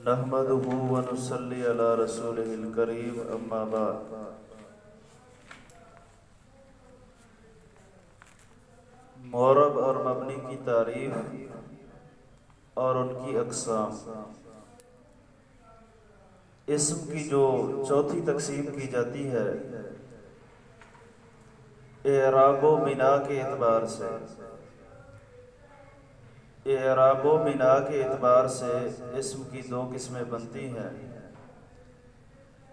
نحمدہ ونصلی علی رسولہ الکریم اما بعد۔ معرب اور مبنی کی تعریف اور ان کی اقسام۔ اسم کی جو چوتھی تقسیم کی جاتی ہے اعراب و بنا کے اعتبار سے، اعراب و بنا کے اعتبار سے اسم کی دو قسمیں بنتی ہیں،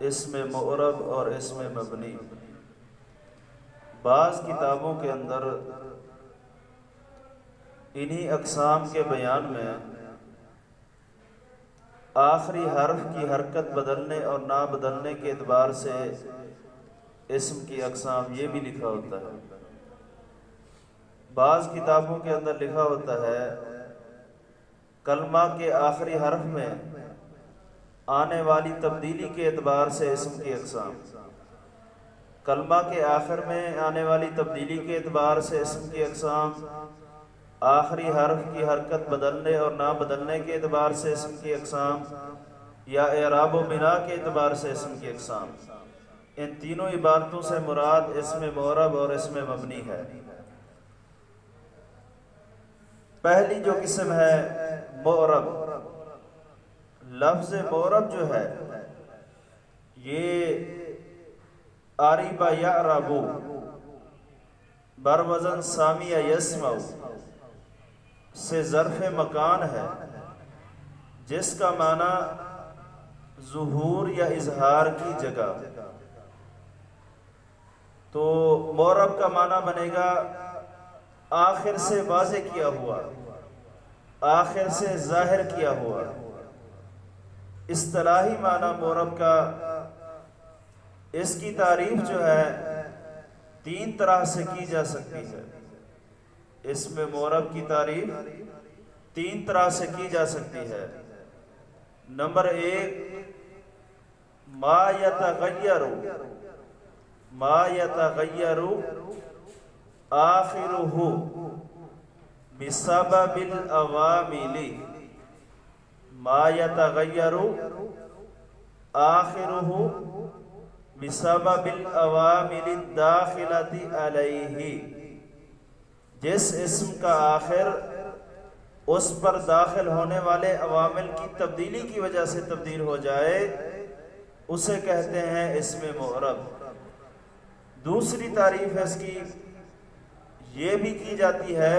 اسم معرب اور اسم مبنی۔ بعض کتابوں کے اندر انہی اقسام کے بیان میں آخری حرف کی حرکت بدلنے اور نہ بدلنے کے اعتبار سے اسم کی اقسام یہ بھی لکھا ہوتا ہے۔ بعض کتابوں کے اندر لکھا ہوتا ہے کلمہ کے آخری حرف میں آنے والی تبدیلی کے اعتبار سے اسم کی اقسام، کلمہ کے آخر میں آنے والی تبدیلی کے اعتبار سے اسم کی اقسام، آخری حرف کی حرکت بدلنے اور نہ بدلنے کے اعتبار سے اسم کی اقسام، یا اعراب و بنا کے اعتبار سے اسم کی اقسام۔ ان تینوں عبارتوں سے مراد اسم معرب اور اسم مبنی ہے۔ پہلی جو قسم ہے معرب، لفظ معرب جو ہے یہ عرب یعرب بر وزن سامع یسمع سے ظرف مکان ہے، جس کا معنی ظہور یا اظہار کی جگہ۔ تو معرب کا معنی بنے گا آخر سے واضح کیا ہوا، آخر سے ظاہر کیا ہوا۔ اصطلاحی معنی معرب کا، اس کی تعریف جو ہے تین طرح سے کی جا سکتی ہے۔ اسم معرب کی تعریف تین طرح سے کی جا سکتی ہے۔ نمبر ایک، ما یتغیر آخرہ بسبب العوامل، ما یتغیر آخرہ بسبب العوامل الداخلۃ علیہ، جس اسم کا آخر اس پر داخل ہونے والے عوامل کی تبدیلی کی وجہ سے تبدیل ہو جائے اسے کہتے ہیں اسم معرب۔ دوسری تعریف اس کی یہ بھی کی جاتی ہے،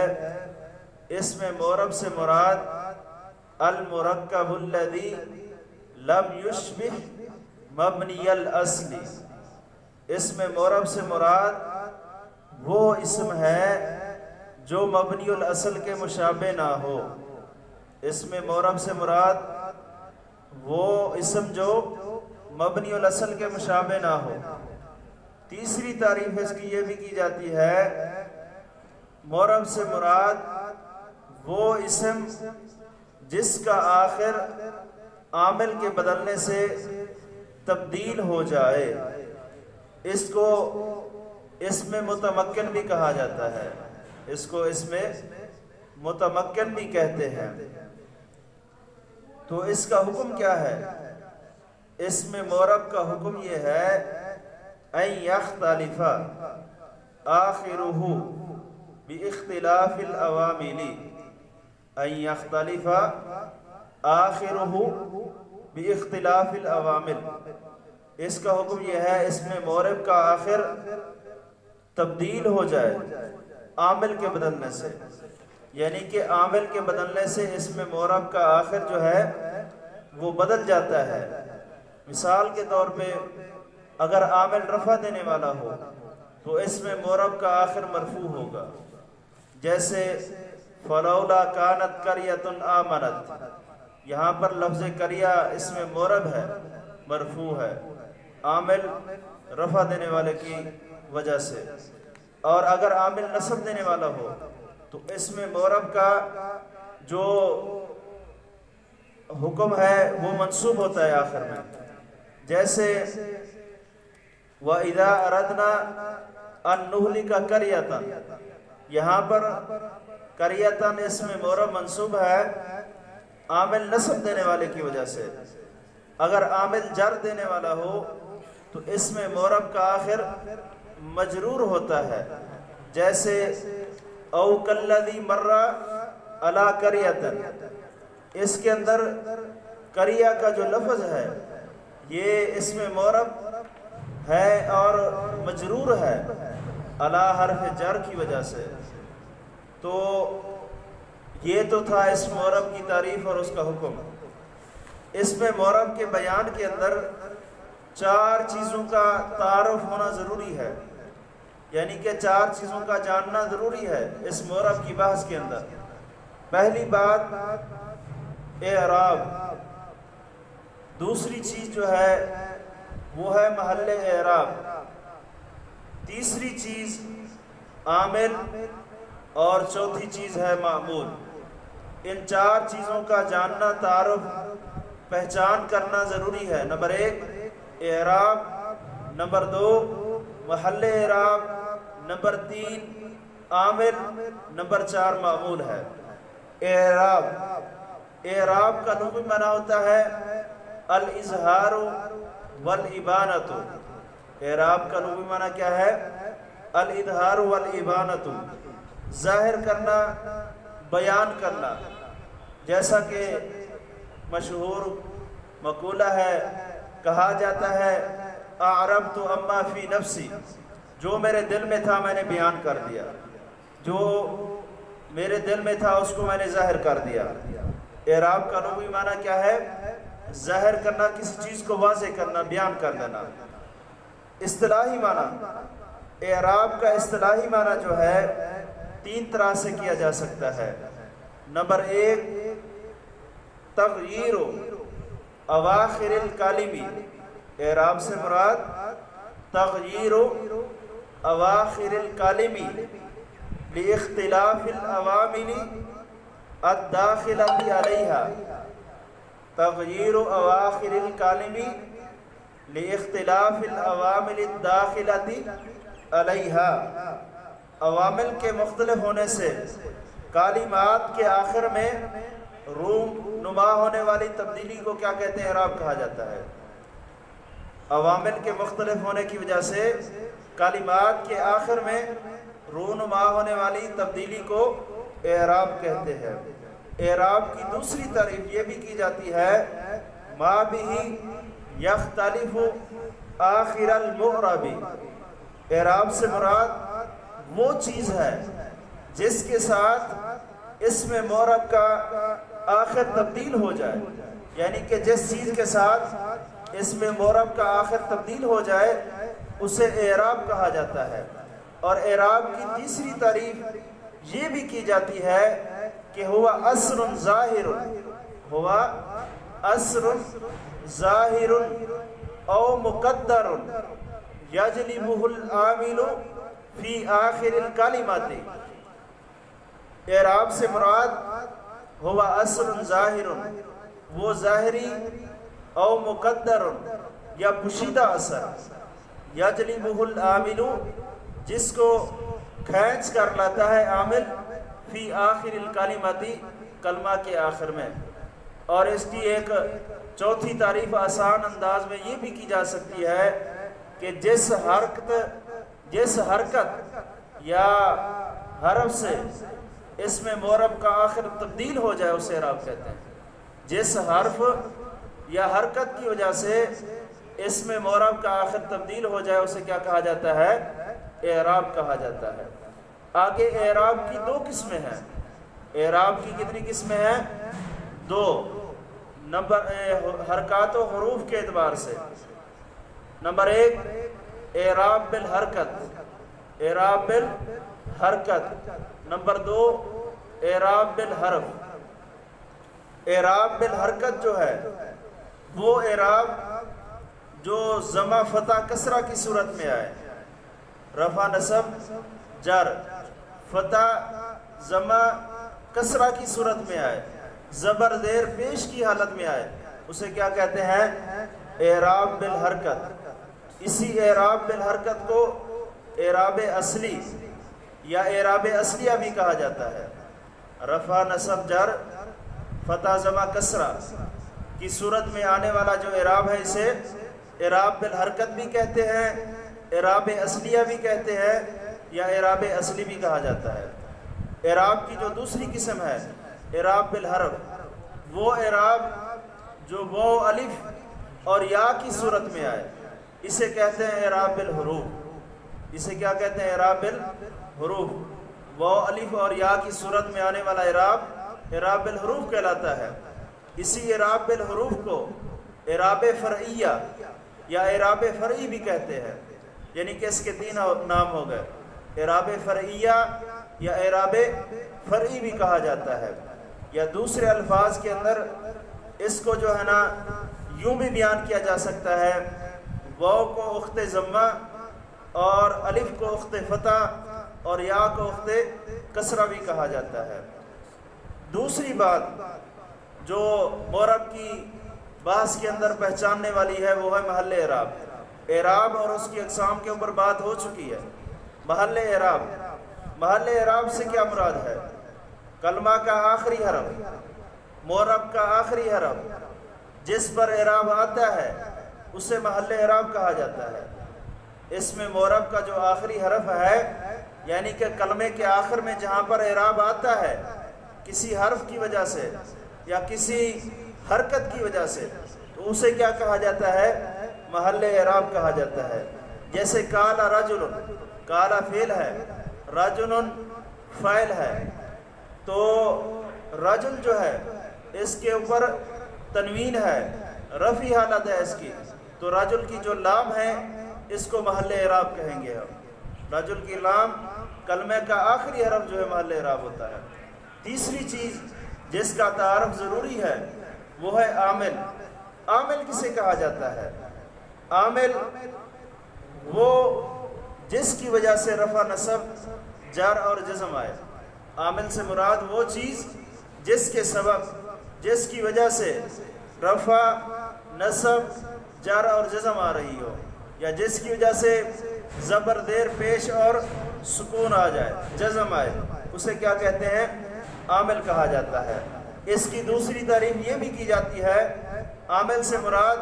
اسم معرب سے مراد المرکب الذی لم یشبہ مبنی الاصل۔ اسم معرب سے مراد وہ اسم ہے جو مبنی الاصل کے مشابہ نہ ہو۔ اسم معرب سے مراد وہ اسم جو مبنی الاصل کے مشابہ نہ ہو۔ تیسری تعریف اس کی یہ بھی کی جاتی ہے، معرب سے مراد وہ اسم جس کا آخر عامل کے بدلنے سے تبدیل ہو جائے، اس کو اسم متمکن بھی کہا جاتا ہے، اس کو اسم متمکن بھی کہتے ہیں۔ تو اس کا حکم کیا ہے؟ اسم معرب کا حکم یہ ہے ان یختلف آخرہ باختلاف العوامل، ان یختلف آخرہ باختلاف العوامل۔ اس کا حکم یہ ہے اسم معرب کا آخر تبدیل ہو جائے عامل کے بدلنے سے، یعنی کہ عامل کے بدلنے سے اسم معرب کا آخر جو ہے وہ بدل جاتا ہے۔ مثال کے طور پہ اگر عامل رفع دینے والا ہو تو اسم معرب کا آخر مرفوع ہوگا، جیسے فلولا کانت قریۃ آمنت، یہاں پر لفظ قریہ اسم معرب ہے، مرفوع ہے، عامل رفع دینے والے کی وجہ سے۔ اور اگر عامل نصب دینے والا ہو تو اسم معرب کا جو حکم ہے وہ منصوب ہوتا ہے آخر میں، جیسے وَإِذَا أَرَدْنَا أَن نُهْلِكَ قَرْيَةً، یہاں پر قریۃً اسم معرب منصوب ہے، عامل نصب دینے والے کی وجہ سے. اگر عامل جر دینے والا ہو تو اس میں معرب کا آخر مجرور ہوتا ہے، جیسے او کلذی مر علی قریۃ. اس کے اندر قریہ کا جو لفظ ہے یہ اس میں معرب ہے اور مجرور ہے علی حرف جر کی وجہ سے. تو یہ تو تھا اس معرب کی تعریف اور اس کا حکم. اس میں معرب کے بیان کے اندر 4 چیزوں کا تعارف ہونا ضروری ہے، یعنی کہ 4 چیزوں کا جاننا ضروری ہے اس معرب کی بحث کے اندر. پہلی بات اعراب، دوسری چیز جو ہے وہ ہے محل اعراب، تیسری چیز عامل، اور چوتھی چیز ہے معمول. ان 4 چیزوں کا جاننا، تعارف، پہچان کرنا ضروری ہے. نمبر 1 اعراب، نمبر 2 محل اعراب، نمبر 3 عامل، نمبر 4 معمول ہے. اعراب، اعراب کا لغوی معنی ہوتا ہے الاظہار والابانۃ. اعراب کا لغوی معنی کیا ہے؟ الاظہار والابانۃ، ظاہر کرنا، بیان کرنا. جیسا کہ مشہور مقولہ ہے، کہا جاتا ہے اعربت اما فی نفسی، جو میرے دل میں تھا میں نے بیان کر دیا، جو میرے دل میں تھا اس کو میں نے ظاہر کر دیا. اعراب کا لغوی معنی کیا ہے؟ ظاہر کرنا، کسی چیز کو واضح کرنا، بیان کر دینا. اصطلاحی معنی، اعراب کا اصطلاحی معنی جو ہے 3 طرح سے کیا جا سکتا ہے. نمبر 1 تغییر اواخر الکالمی. اعراب سے مراد تغییر اواخر الکالمی لاختلاف العوامل الداخلۃ علیہا. تغییر اواخر الکالمی لاختلاف العوامل الداخلۃ علیہا. عوامل کے مختلف ہونے سے کلمات کے آخر میں رونما ہونے والی تبدیلی کو کیا کہتے ہیں؟ اعراب کہا جاتا ہے. عوامل کے مختلف ہونے کی وجہ سے کلمات کے آخر میں رونما ہونے والی تبدیلی کو اعراب کہتے ہیں. اعراب کی دوسری تعریف یہ بھی کی جاتی ہے ما بہ یختلف آخر المعرب. اعراب سے مراد وہ چیز ہے جس کے ساتھ اس میں معرب کا آخر تبدیل ہو جائے، یعنی کہ جس چیز کے ساتھ اس میں معرب کا آخر تبدیل ہو جائے اسے اعراب کہا جاتا ہے. اور اعراب کی تیسری تعریف یہ بھی کی جاتی ہے کہ ہوا اثر ظاہر، ہوا اثر ظاہر او مقدر یجلبہ العامل فی آخر الکلمات. اعراب سے مراد ہوا اثر ظاہر، وہ ظاہری او مقدر یا پوشیدہ اثر، یجلبہ العامل جس کو کھینچ کر لاتا ہے عامل، فی آخر الکلمات کلمہ کے آخر میں. اور اس کی ایک چوتھی تعریف آسان انداز میں یہ بھی کی جا سکتی ہے کہ جس حرکت یا حرف سے اس میں معرب کا آخر تبدیل ہو جائے اسے اعراب کہتے ہیں. جس حرف یا حرکت کی وجہ سے اس میں معرب کا آخر تبدیل ہو جائے اسے کیا کہا جاتا ہے؟ اعراب کہا جاتا ہے. آگے اعراب کی 2 قسمیں ہیں. اعراب کی کتنی قسمیں ہیں؟ 2. نمبر حرکات و حروف کے اعتبار سے. نمبر 1 اعراب بالحرکت، اعراب بالحرکت. نمبر 2 اعراب بالحرف. اعراب بالحرکت جو ہے وہ اعراب جو ضمہ فتح کسرہ کی صورت میں آئے، رفع نصب جر، فتح ضمہ کسرہ کی صورت میں آئے، زبر زیر پیش کی حالت میں آئے، اسے کیا کہتے ہیں؟ اعراب بالحرکت. اسی اعراب بالحرکت کو اعراب اصلی یا اعراب اصلیہ بھی کہا جاتا ہے. رفع نصب جر، فتح زمہ کسرہ کی صورت میں آنے والا جو اعراب ہے اسے اعراب بالحرکت بھی کہتے ہیں، اعراب اصلیہ بھی کہتے ہیں، یا اعراب اصلی بھی کہا جاتا ہے۔ اعراب کی جو دوسری قسم ہے اعراب بالحرف، وہ اعراب جو واو الف اور یا کی صورت میں آئے اسے کہتے ہیں اعراب بالحروف۔ اسے کیا کہتے ہیں؟ اعراب بالحروف۔ واو الف اور یا کی صورت میں آنے والا اعراب اعراب بالحروف کہلاتا ہے۔ اسی اعراب بالحروف کو اعراب فرعیہ یا اعراب فرعی بھی کہتے ہیں، یعنی کہ اس کے تین نام ہو گئے، اعراب فرعیہ یا اعراب فرعی بھی کہا جاتا ہے، یا دوسرے الفاظ کے اندر اس کو جو ہے نا یوں بھی بیان کیا جا سکتا ہے، واو کو اخت ضمہ اور الف کو اخت فتح اور یا کو اخت کسرہ بھی کہا جاتا ہے۔ دوسری بات جو معرب کی بحث کے اندر پہچاننے والی ہے وہ ہے محل اعراب۔ اعراب اور اس کی اقسام کے اوپر بات ہو چکی ہے۔ محل اعراب، محل اعراب سے کیا مراد ہے؟ کلمہ کا آخری حرف، معرب کا آخری حرف جس پر اعراب آتا ہے اسے محل اعراب کہا جاتا ہے۔ اس میں معرب کا جو آخری حرف ہے، یعنی کہ کلمے کے آخر میں جہاں پر اعراب آتا ہے کسی حرف کی وجہ سے یا کسی حرکت کی وجہ سے، تو اسے کیا کہا جاتا ہے؟ محل اعراب کہا جاتا ہے۔ جیسے کالا رجل، کالا فعل ہے، رجل فاعل ہے، تو رجل جو ہے اس کے اوپر تنوین ہے، رفعی حالت ہے اس کی، تو رجل کی جو لام ہے اس کو محل اعراب کہیں گے ہم۔ رجل کی لام کلمے کا آخری حرف جو ہے محل اعراب ہوتا ہے۔ تیسری چیز جس کا تعارف ضروری ہے وہ ہے عامل۔ عامل کسے کہا جاتا ہے؟ عامل وہ جس کی وجہ سے رفع نصب جر اور جزم آئے۔ عامل سے مراد وہ چیز جس کے سبب، جس کی وجہ سے رفع نصب جر اور جزم آ رہی ہو، یا جس کی وجہ سے زبر زیر پیش اور سکون آ جائے، جزم آئے، اسے کیا کہتے ہیں؟ عامل کہا جاتا ہے۔ اس کی دوسری تعریف یہ بھی کی جاتی ہے، عامل سے مراد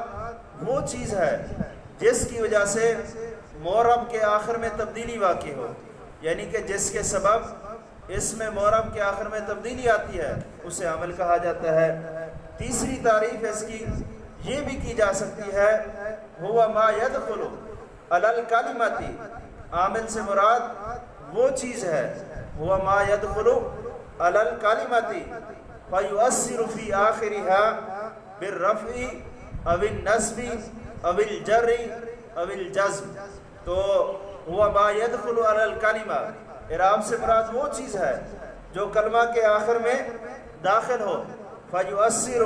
وہ چیز ہے جس کی وجہ سے معرب کے آخر میں تبدیلی واقع ہو، یعنی کہ جس کے سبب اس میں معرب کے آخر میں تبدیلی آتی ہے اسے عامل کہا جاتا ہے۔ تیسری تعریف اس کی یہ بھی کی جا سکتی ہے، ہوا ما یدخل علی الکلمۃ، عامل سے مراد وہ چیز ہے، ہوا ما یدخل علی الکلمۃ فیؤثر فی آخرها بالرفع او النصب او الجر او الجزم۔ تو ہوا ما یدخل علی الکلمہ، اعراب سے مراد وہ چیز ہے جو کلمہ کے آخر میں داخل ہو، فیؤثر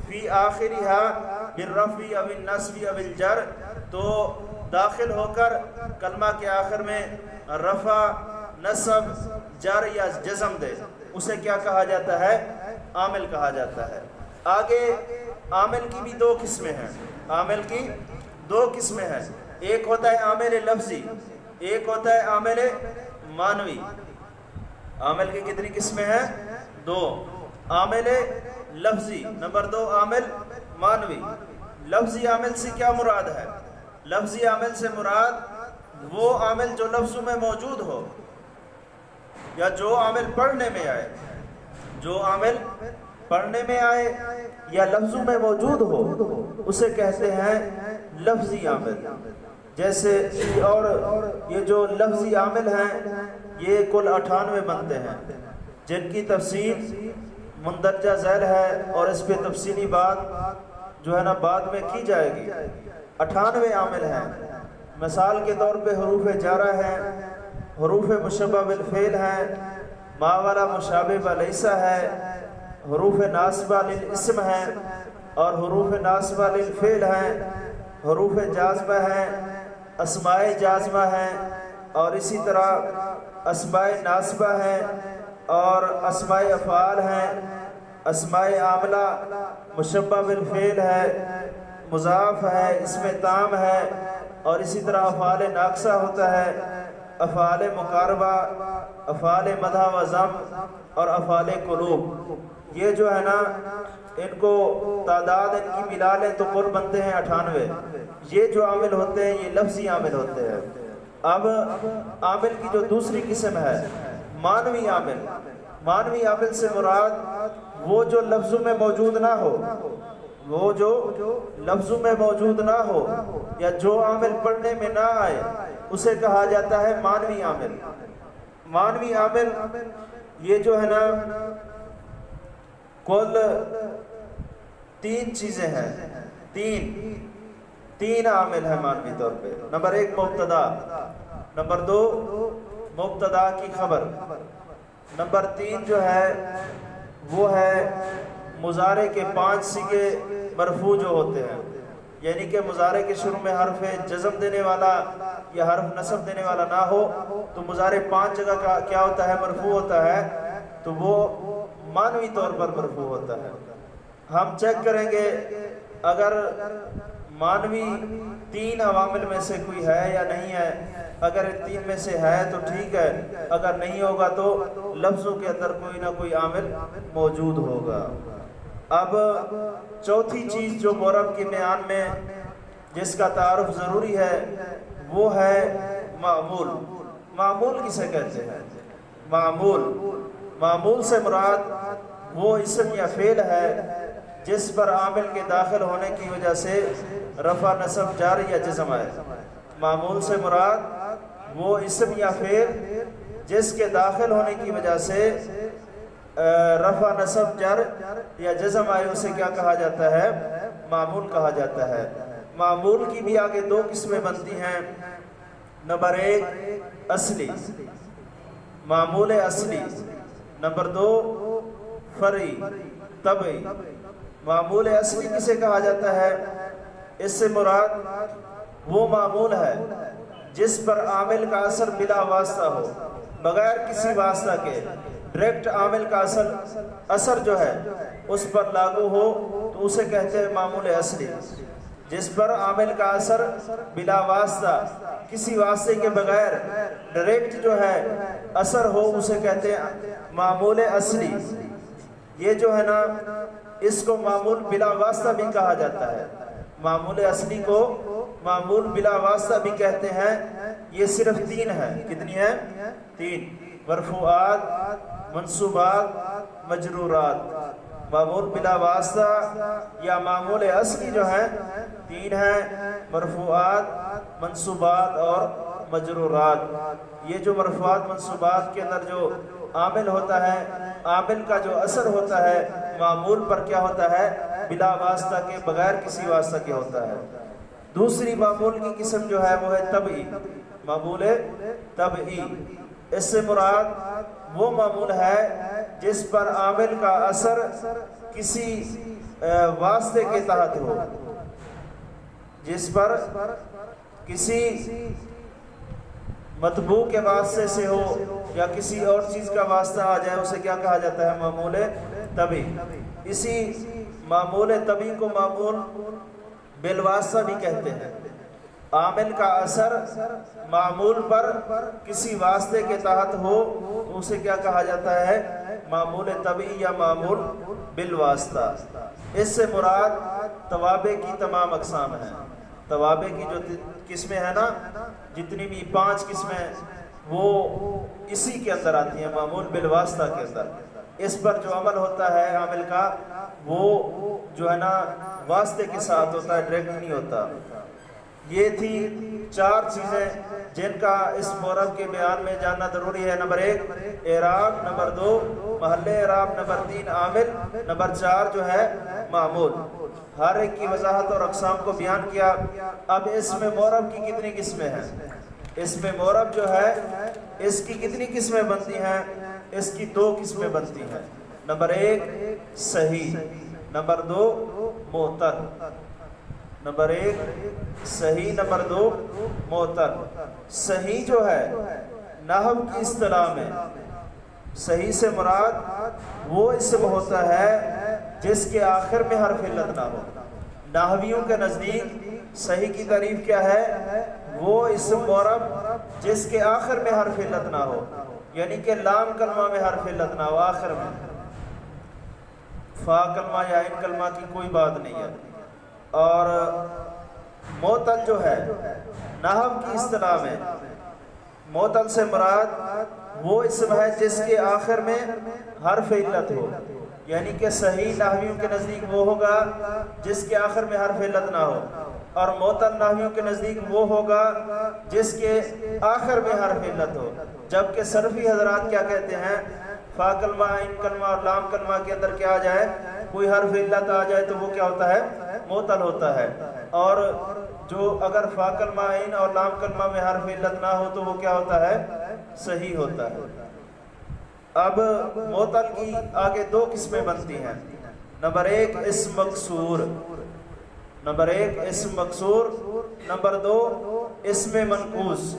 فی آخرها بالرفع او النصب او الجر، تو داخل ہو کر کلمہ کے آخر میں رفع، نصب، جر یا جزم دے، اسے کیا کہا جاتا ہے؟ عامل کہا جاتا ہے۔ آگے عامل کی بھی دو قسمیں ہیں، عامل کی دو قسمیں ہیں، ایک ہوتا ہے عامل لفظی، ایک ہوتا ہے عامل معنوی۔ عامل کی کتنی قسمیں ہیں؟ دو، عامل لفظی، نمبر دو عامل معنوی۔ لفظی عامل سے کیا مراد ہے؟ لفظی عامل سے مراد وہ عامل جو لفظوں میں موجود ہو، یا جو عامل پڑھنے میں آئے، جو عامل پڑھنے میں آئے یا لفظوں میں موجود ہو اسے کہتے ہیں لفظی عامل۔ جیسے اور یہ جو لفظی عامل ہیں یہ کل 98 بنتے ہیں، جن کی تفصیل مندرجہ ذیل ہے اور اس پہ تفصیلی بات جو ہے نا بعد میں کی جائے گی۔ 98 عامل ہیں۔ مثال کے طور پہ حروف جارہ ہیں، حروف مشبہ بالفعل ہیں، ما والا مشابہ لیسا ہے، حروف ناصبہ للاسم ہیں اور حروف ناصبہ للفعل ہیں، حروف جازمہ ہیں، اسماء جازمہ ہیں، اور اسی طرح اسماء ناصبہ ہیں اور اسماء افعال ہیں، اسماء عاملہ، مشبہ بالفعل ہے، مضاف ہے، اسم تام ہے، اور اسی طرح افعال ناقصہ ہوتا ہے، افعال مقاربہ، افعال مدح و ذم اور افعال قلوب۔ یہ جو ہے نا ان کو تعداد ان کی ملا لیں تو کل بنتے ہیں 98. یہ جو عامل ہوتے ہیں یہ لفظی عامل ہوتے ہیں. اب عامل کی جو دوسری قسم ہے معنوی عامل. معنوی عامل سے مراد وہ جو لفظوں میں موجود نہ ہو، وہ جو لفظوں میں موجود نہ ہو یا جو عامل پڑھنے میں نہ آئے اسے کہا جاتا ہے معنوی عامل. معنوی عامل یہ جو ہے نا کل 3 چیزیں ہیں. تین عامل ہیں معنوی طور پہ. نمبر 1 مبتدا، نمبر 2 مبتدا کی خبر، نمبر 3 جو ہے وہ ہے مضارع کے 5 صیغے مرفوع جو ہوتے ہیں. یعنی کہ مضارع کے شروع میں حرف جزم دینے والا یا حرف نصب دینے والا نہ ہو تو مضارع 5 جگہ کا کیا ہوتا ہے؟ مرفوع ہوتا ہے. تو وہ معنوی طور پر مرفوع ہوتا ہے. ہم چیک کریں گے اگر معنوی 3 عوامل میں سے کوئی ہے یا نہیں ہے. اگر 3 میں سے ہے تو ٹھیک ہے، اگر نہیں ہوگا تو لفظوں کے اندر کوئی نہ کوئی عامل موجود ہوگا. اب چوتھی چیز جو معرب کے بیان میں جس کا تعارف ضروری ہے وہ ہے معمول. معمول کسے کہتے ہیں؟ معمول سے مراد وہ اسم یا فعل ہے جس پر عامل کے داخل ہونے کی وجہ سے رفع نصب جر یا جزم آئے. معمول سے مراد وہ اسم یا فعل جس کے داخل ہونے کی وجہ سے رفع نصب جر یا جزم آئے اسے کیا کہا جاتا ہے؟ معمول کہا جاتا ہے. معمول کی بھی آگے 2 قسمیں بنتی ہیں. نمبر 1 اصلی، معمول اصلی. نمبر 2 فرعی، طبعی. معمول اصلی کسے کہا جاتا ہے؟ اس سے مراد وہ معمول ہے جس پر عامل کا اثر بلا واسطہ ہو، بغیر کسی واسطہ کے ڈائریکٹ عامل کا اثر جو ہے اس پر لاگو ہو تو اسے کہتے ہیں معمول اصلی. جس پر عامل کا اثر بلا واسطہ کسی واسطے کے بغیر ڈائریکٹ جو ہے اثر ہو اسے کہتے ہیں معمول اصلی. یہ جو ہے نا اس کو معمول بلا واسطہ بھی کہا جاتا ہے. معمول اصلی کو معمول بلا واسطہ بھی کہتے ہیں. یہ صرف 3 ہیں. کتنی ہیں؟ 3. مرفوعات، منصوبات، مجرورات. معمول بلا واسطہ یا معمول اصلی جو ہیں 3 ہیں: مرفوعات، منصوبات اور مجرورات. یہ جو مرفوعات منصوبات کے اندر جو عامل ہوتا ہے، عامل کا جو اثر ہوتا ہے معمول پر کیا ہوتا ہے؟ بلا واسطہ کے، بغیر کسی واسطہ کے ہوتا ہے. دوسری معمول کی قسم جو ہے وہ ہے طبعی. معمول طبعی اس سے مراد وہ معمول ہے جس پر عامل کا اثر کسی واسطے کے تحت ہو، جس پر کسی مطبوع کے واسطے سے ہو یا کسی اور چیز کا واسطہ آ جائے اسے کیا کہا جاتا ہے؟ معمول طبعی. اسی معمول طبعی کو معمول بالواسطہ بھی کہتے ہیں. عامل کا اثر معمول پر کسی واسطے کے تحت ہو تو اسے کیا کہا جاتا ہے؟ معمول طبعی یا معمول بالواسطہ. اس سے مراد توابع کی تمام اقسام ہیں. توابع کی جو قسمیں ہیں نا، جتنی بھی 5 قسمیں وہ اسی کے اندر آتی ہیں، معمول بالواسطہ کے اندر. اس پر جو عمل ہوتا ہے عامل کا وہ جو ہے نا واسطے کے ساتھ ہوتا ہے، ڈائریکٹ نہیں ہوتا. یہ تھی 4 چیزیں جن کا اس معرب کے بیان میں جاننا ضروری ہے. نمبر 1 اعراب، نمبر 2 محل اعراب، نمبر 3 عامل، نمبر 4 جو ہے معمول. ہر ایک کی وضاحت اور اقسام کو بیان کیا. اب اس میں معرب کی کتنی قسمیں ہیں؟ اس میں معرب جو ہے اس کی کتنی قسمیں بنتی ہیں؟ اس کی 2 قسمیں بنتی ہیں. نمبر 1 صحیح، نمبر 2 معتل. نمبر 1 صحیح، نمبر 2 معتل. صحیح جو ہے نحو کی اصطلاح میں صحیح سے مراد وہ اسم ہوتا ہے جس کے آخر میں حرف علت نہ ہو. نحویوں کے نزدیک صحیح کی تعریف کیا ہے؟ وہ اسم معرب جس کے آخر میں حرف علت نہ ہو، یعنی کہ لام کلمہ میں حرف علت نہ ہو آخر میں. فا کلمہ یا عین کلمہ کی کوئی بات نہیں ہے۔ اور معتل جو ہے نحو کی اصطلاح میں معتل سے مراد وہ اسم ہے جس کے آخر میں حرف علت ہو، یعنی کہ صحیح نحویوں کے نزدیک وہ ہوگا جس کے آخر میں حرف علت نہ ہو، اور معتل نحویوں کے نزدیک وہ ہوگا جس کے آخر میں حرف علت ہو۔ جبکہ صرفی حضرات کیا کہتے ہیں، فا کلمہ عین کلمہ اور لام کلمہ کے اندر کیا آ جائے، کوئی حرف علت آ جائے تو وہ کیا ہوتا ہے، معتل ہوتا ہے، اور جو اگر فا کلمہ عین اور لام کلمہ میں حرف علت نہ ہو تو وہ کیا ہوتا ہے، صحیح ہوتا ہے۔ اب معتل کی آگے دو قسمیں بنتی ہیں۔ نمبر ایک اسم مکسور، نمبر ایک اسم مکسور، نمبر دو اسم منقوص۔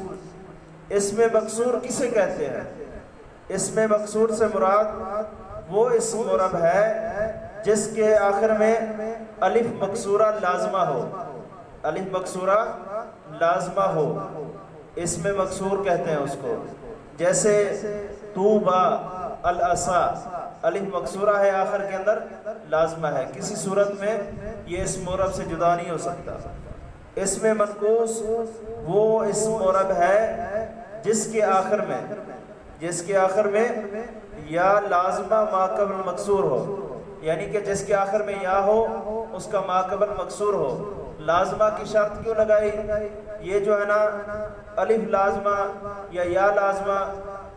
اسم مکسور کسے کہتے ہیں؟ اسم مکسور سے مراد وہ اسم مرب ہے جس کے آخر میں الف مکسورہ لازمہ ہو، الف مکسورہ لازمہ ہو، اسم مکسور کہتے ہیں اس کو۔ جیسے طوبا، العصا، الف مکسورہ ہے آخر کے اندر لازمہ ہے، کسی صورت میں یہ اسم مرب سے جدا نہیں ہو سکتا۔ اسم منقوص وہ اسم مرب ہے جس کے آخر میں یا لازمہ ما قبل مکسور ہو، یعنی کہ جس کے آخر میں یا ہو اس کا ما قبل مکسور ہو۔ لازمہ کی شرط کیوں لگائی؟ یہ جو ہے نا الف لازمہ یا لازمہ،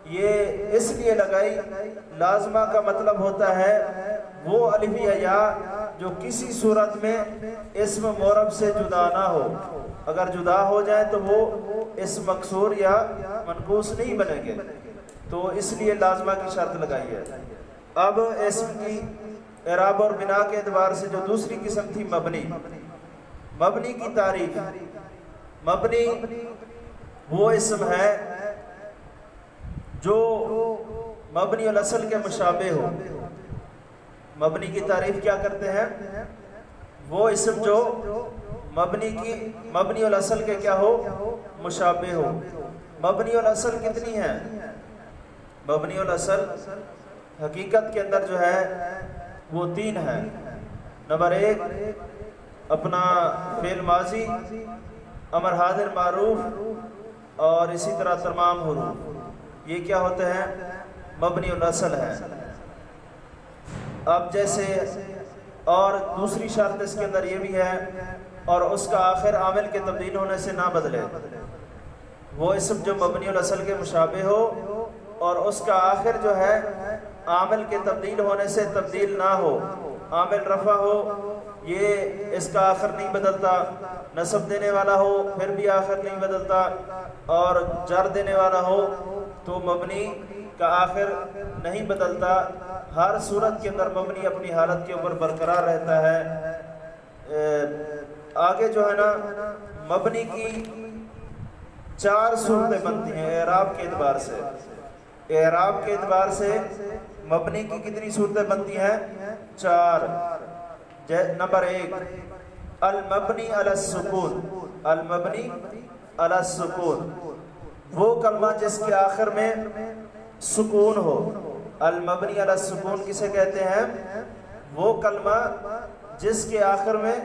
یہ اس لیے لگائی، لازمہ کا مطلب ہوتا ہے وہ الف یا جو کسی صورت میں اسم معرب سے جدا نہ ہو، اگر جدا ہو جائے تو وہ اسم مکسور یا منقوص نہیں بنیں گے، تو اس لیے لازمہ کی شرط لگائی ہے۔ اب اسم کی اعراب اور بنا کے اعتبار سے جو دوسری قسم تھی مبنی کی تعریف۔ مبنی وہ اسم ہے جو مبنی الاصل کے مشابہ ہو۔ مبنی کی تعریف کیا کرتے ہیں؟ وہ اسم جو مبنی الاصل کے کیا ہو، مشابہ ہو۔ مبنی الاصل کتنی ہیں؟ مبنی الاصل حقیقت کے اندر جو ہے وہ تین ہیں۔ نمبر ایک اپنا فعل ماضی، امر حاضر معروف، اور اسی طرح تمام حروف، یہ کیا ہوتے ہیں؟ مبنی الاصل ہے۔ اب جیسے اور دوسری شرط اس کے اندر یہ بھی ہے، اور اس کا آخر عامل کے تبدیل ہونے سے نہ بدلے۔ وہ اسم جو مبنی الاصل کے مشابہ ہو اور اس کا آخر جو ہے عامل کے تبدیل ہونے سے تبدیل نہ ہو، عامل رفع ہو، یہ اس کا آخر نہیں بدلتا، نصب دینے والا ہو پھر بھی آخر نہیں بدلتا، اور جر دینے والا ہو تو مبنی کا آخر نہیں بدلتا، ہر صورت کے اندر مبنی اپنی حالت کے اوپر برقرار رہتا ہے۔ آگے جو ہے نا مبنی کی چار صورتیں بنتی ہیں اعراب کے اعتبار سے۔ اعراب کے اعتبار سے مبنی کی کتنی صورتیں بنتی ہیں؟ چار۔ نمبر ایک المبنی علی السکون، المبنی علی السکون، وہ کلمہ جس کے آخر میں سکون ہو۔ المبنی علی السکون کسے کہتے ہیں؟ وہ کلمہ جس کے آخر میں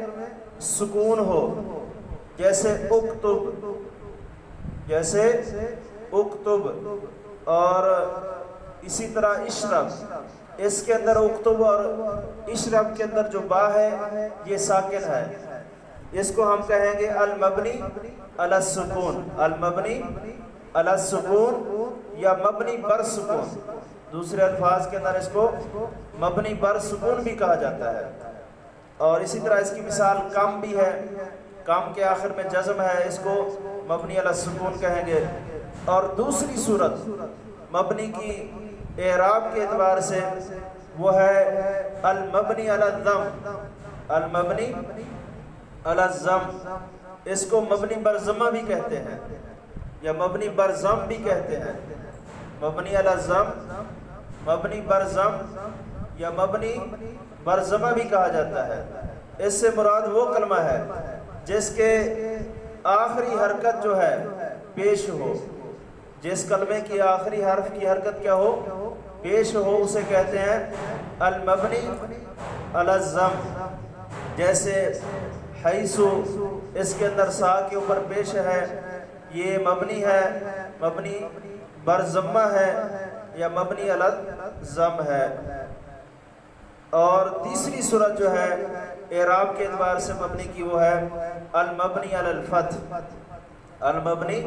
سکون ہو، جیسے اکتب، جیسے اکتب، اور اسی طرح اشرب، اس کے اندر اکتب اور اشرب کے اندر جو با ہے یہ ساکن ہے، اس کو ہم کہیں گے المبنی علی السکون، المبنی علی السکون یا مبنی بر سکون، دوسرے الفاظ کے اندر اس کو مبنی بر سکون بھی کہا جاتا ہے۔ اور اسی طرح اس کی مثال کم بھی ہے، کم کے آخر میں جزم ہے، اس کو مبنی علی السکون کہیں گے۔ اور دوسری صورت مبنی کی اعراب کے اعتبار سے وہ ہے المبنی علی الضم، المبنی علی الضم، اس کو مبنی بر ضمہ بھی کہتے ہیں یا مبنی بر ضم بھی کہتے ہیں۔ مبنی علی الضم، مبنی بر ضم یا مبنی بر ضمہ بھی کہا جاتا ہے۔ اس سے مراد وہ کلمہ ہے جس کے آخری حرکت جو ہے پیش ہو، جس کلمے کی آخری حرف کی حرکت کیا ہو؟ پیش ہو، اسے کہتے ہیں المبنی علی الضم، جیسے حیثو اس کے اندر سا کے اوپر پیش ہے، یہ مبنی ہے، مبنی بر ضمہ ہے یا مبنی علی الضم ہے۔ اور تیسری صورت جو ہے اعراب کے اعتبار سے مبنی کی وہ ہے المبنی علی الفتح، المبنی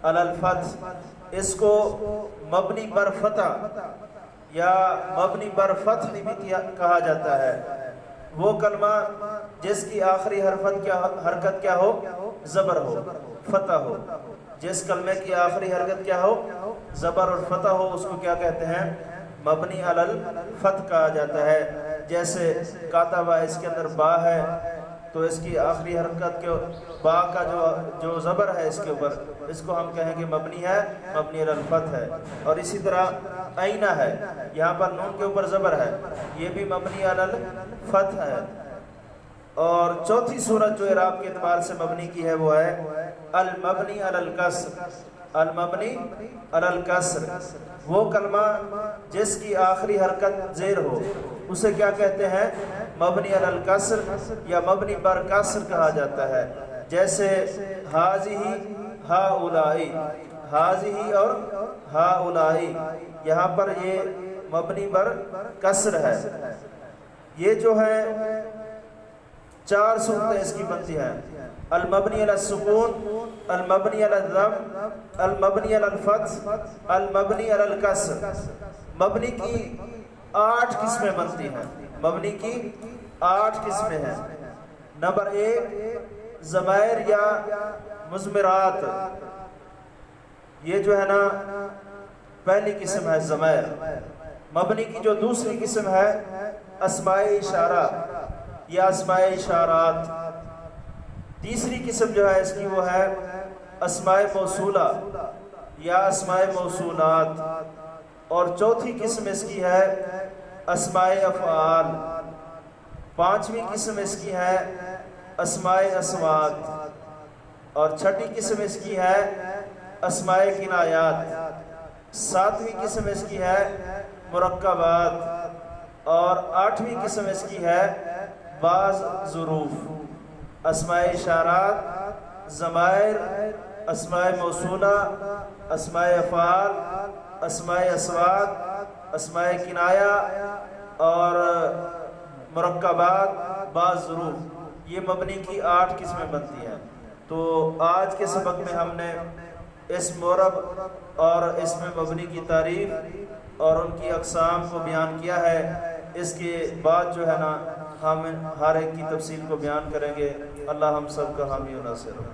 علی الفتح، اس کو مبنی بر فتح یا مبنی بر فتح بھی کہا جاتا ہے۔ وہ کلمہ جس کی آخری حرکت کیا ہو؟ زبر ہو، فتح ہو۔ جس کلمے کی آخری حرکت کیا ہو؟ زبر اور فتح ہو، اس کو کیا کہتے ہیں؟ مبنی علی الفتح کہا جاتا ہے۔ جیسے کاتبہ، اس کے اندر با ہے تو اس کی آخری حرکت کے با کا جو زبر ہے اس کے اوپر، اس کو ہم کہیں گے مبنی ہے، مبنی علی الفتح ہے۔ اور اسی طرح آئینہ ہے، یہاں پر نون کے اوپر زبر ہے، یہ بھی مبنی علی الفتح ہے۔ اور چوتھی صورت جو اعراب کے اعتبار سے مبنی کی ہے وہ ہے المبنی علی الکسر، المبنی علی الکسر، وہ کلمہ جس کی آخری حرکت زیر ہو اسے کیا کہتے ہیں؟ مبنی علی الکسر یا مبنی بر کسر کہا جاتا ہے۔ جیسے ہاذہ ہاؤلائی، ہاذہ اور ہاؤلائی، یہاں پر یہ مبنی بر کسر ہے۔ یہ جو ہے 4 صورتیں اس کی بنتی ہیں: المبنی علی السکون، المبنی علی الضم، المبنی علی الفتح، المبنی علی الکسر۔ مبنی کی 8 قسمیں بنتی ہیں، مبنی کی 8 قسمیں ہیں۔ نمبر 1 ضمائر یا مضمرات، یہ جو ہے نا پہلی قسم ہے ضمائر۔ مبنی کی جو دوسری قسم ہے اسماء اشارہ یا اسماء اشارات۔ تیسری قسم جو ہے اس کی وہ ہے اسماء موصولہ یا اسماء موصولات۔ اور چوتھی قسم اس کی ہے اسماء افعال۔ پانچویں قسم اس کی ہے اسماء اصوات۔ اور چھٹی قسم اس کی ہے اسماء کنایات۔ ساتویں قسم اس کی ہے مرکبات۔ اور 8ویں قسم اس کی ہے بعض ظروف۔ اسماء اشارات، ضمائر، اسماء موصولہ، اسماء افعال، اسماء اصوات، اسماء کنایہ اور مرکبات، بعض ظروف، یہ مبنی کی 8 قسمیں بنتی ہیں۔ تو آج کے سبق میں ہم نے اس معرب اور اس میں مبنی کی تعریف اور ان کی اقسام کو بیان کیا ہے۔ اس کے بعد جو ہے نا ہم ہر ایک کی تفصیل کو بیان کریں گے۔ اللہ ہم سب کا حامی و ناصر ہو۔